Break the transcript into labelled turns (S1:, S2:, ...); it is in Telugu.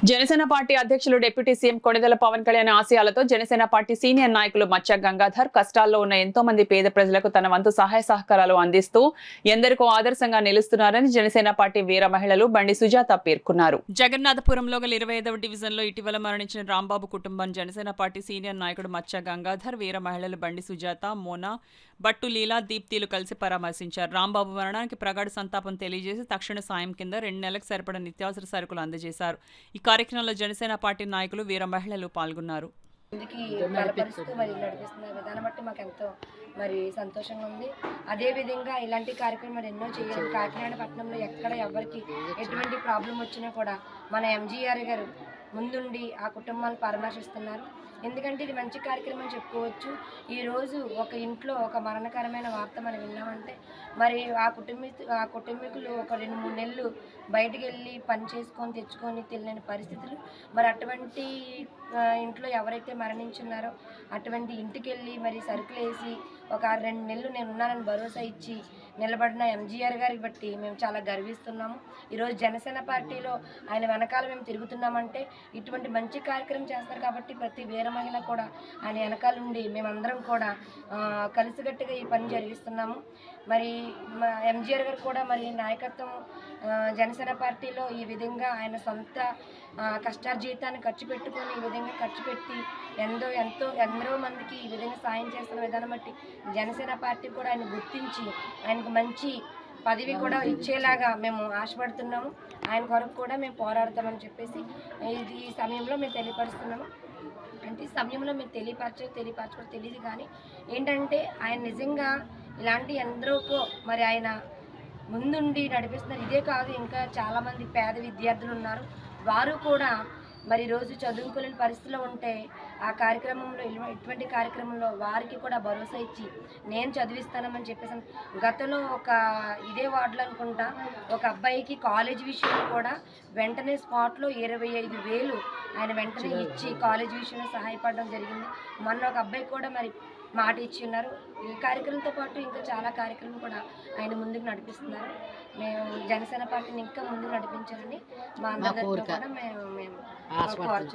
S1: జనసేన పార్టీ అధ్యక్షులు డిప్యూటీ సీఎం కొణిదెల పవన్ కళ్యాణ్ ఆశయాలతో జనసేన పార్టీ సీనియర్ నాయకులు మచ్చ గంగాధర్ కష్టాల్లో ఉన్న ఎంతో మంది పేద ప్రజలకు తన వంతు సహాయ సహకారాలు అందిస్తూ ఎందరికో ఆదర్శంగా నిలుస్తున్నారని జనసేన పార్టీ వీర మహిళలు బండి సుజాత పేర్కొన్నారు. జగన్నాథపురంలో గల 25వ డివిజన్లో ఇటీవల మరణించిన రాంబాబు కుటుంబం జనసేన పార్టీ సీనియర్ నాయకుడు మచ్చ గంగాధర్, వీర మహిళలు బండి సుజాత, మోనా, బట్టు లీలా, దీప్తిలు కలిసి పరామర్శించారు. రాంబాబు మరణానికి ప్రగాఢ సంతాపం తెలియజేసి తక్షణ సాయం కింద 2 నెలలకు సరిపడా నిత్యావసర సరుకులు అందజేశారు. ఈ కార్యక్రమంలో జనసేన పార్టీ నాయకులు, వీర మహిళలు పాల్గొన్నారు.
S2: బలపరుస్తూ మరి నడిపిస్తున్న విధానం బట్టి మాకు ఎంతో మరి సంతోషంగా ఉంది. అదేవిధంగా ఇలాంటి కార్యక్రమాలు ఎన్నో చేయాలి. కాకినాడ పట్టణంలో ఎక్కడ ఎవరికి ఎటువంటి ప్రాబ్లం వచ్చినా కూడా మన ఎంజీఆర్ గారు ముందుండి ఆ కుటుంబాలను పరామర్శిస్తున్నారు. ఎందుకంటే ఇది మంచి కార్యక్రమం చెప్పుకోవచ్చు. ఈరోజు ఒక ఇంట్లో ఒక మరణకరమైన వార్త మనం విన్నామంటే మరి ఆ కుటుంబీకులు ఒక 2-3 నెలలు బయటికి వెళ్ళి పని చేసుకొని తెచ్చుకొని తెలియని పరిస్థితులు. మరి అటువంటి ఇంట్లో ఎవరైతే మరణించున్నారో అటువంటి ఇంటికి వెళ్ళి మరి సరుకులు వేసి ఒక 2 నెలలు నేను ఉన్నానని భరోసా ఇచ్చి నిలబడిన ఎంజీఆర్ గారికి బట్టి మేము చాలా గర్విస్తున్నాము. ఈరోజు జనసేన పార్టీలో ఆయన వెనకాల మేము తిరుగుతున్నామంటే ఇటువంటి మంచి కార్యక్రమం చేస్తారు కాబట్టి ప్రతి వీర మహిళ కూడా ఆయన వెనకాల నుండి మేమందరం కూడా కలిసికట్టుగా ఈ పని జరిగిస్తున్నాము. మరి ఎంజీఆర్ గారు కూడా మరి నాయకత్వం జనసేన పార్టీలో ఈ విధంగా ఆయన సొంత కష్టార్జితాన్ని ఖర్చు పెట్టుకొని ఈ విధంగా ఖర్చు పెట్టి ఎందరో మందికి ఈ విధంగా సాయం చేస్తున్న విధానం బట్టి జనసేన పార్టీ కూడా ఆయన గుర్తించి ఆయనకు మంచి పదవి కూడా ఇచ్చేలాగా మేము ఆశపడుతున్నాము. ఆయన కొరకు కూడా మేము పోరాడతామని చెప్పేసి ఈ సమయంలో మేము తెలియపరుస్తున్నాము. అంటే ఈ సమయంలో మేము తెలియపరచడం తెలియదు కానీ ఏంటంటే ఆయన నిజంగా ఇలాంటి ఎందరికో మరి ఆయన ముందుండి నడిపిస్తున్నారు. ఇదే కాదు, ఇంకా చాలామంది పేద విద్యార్థులు ఉన్నారు. వారు కూడా మరి రోజు చదువుకోలేని పరిస్థితిలో ఉంటే ఆ కార్యక్రమంలో ఇటువంటి కార్యక్రమంలో వారికి కూడా భరోసా ఇచ్చి నేను చదివిస్తానని చెప్పేసి గతంలో ఇదే వార్డులో అనుకుంటా ఒక అబ్బాయికి కాలేజ్ విషయంలో కూడా వెంటనే స్పాట్లో 25,000 ఆయన వెంటనే ఇచ్చి కాలేజ్ విషయంలో సహాయపడడం జరిగింది. మొన్న ఒక అబ్బాయి కూడా మరి మాట ఇచ్చి ఉన్నారు. ఈ కార్యక్రమంతో పాటు ఇంకా చాలా కార్యక్రమం కూడా ఆయన ముందుకు నడిపిస్తున్నారు. మేము జనసేన పార్టీని ఇంకా ముందుకు నడిపించాలని మా అందరితో కూడా మేము కోరుచున్నాం.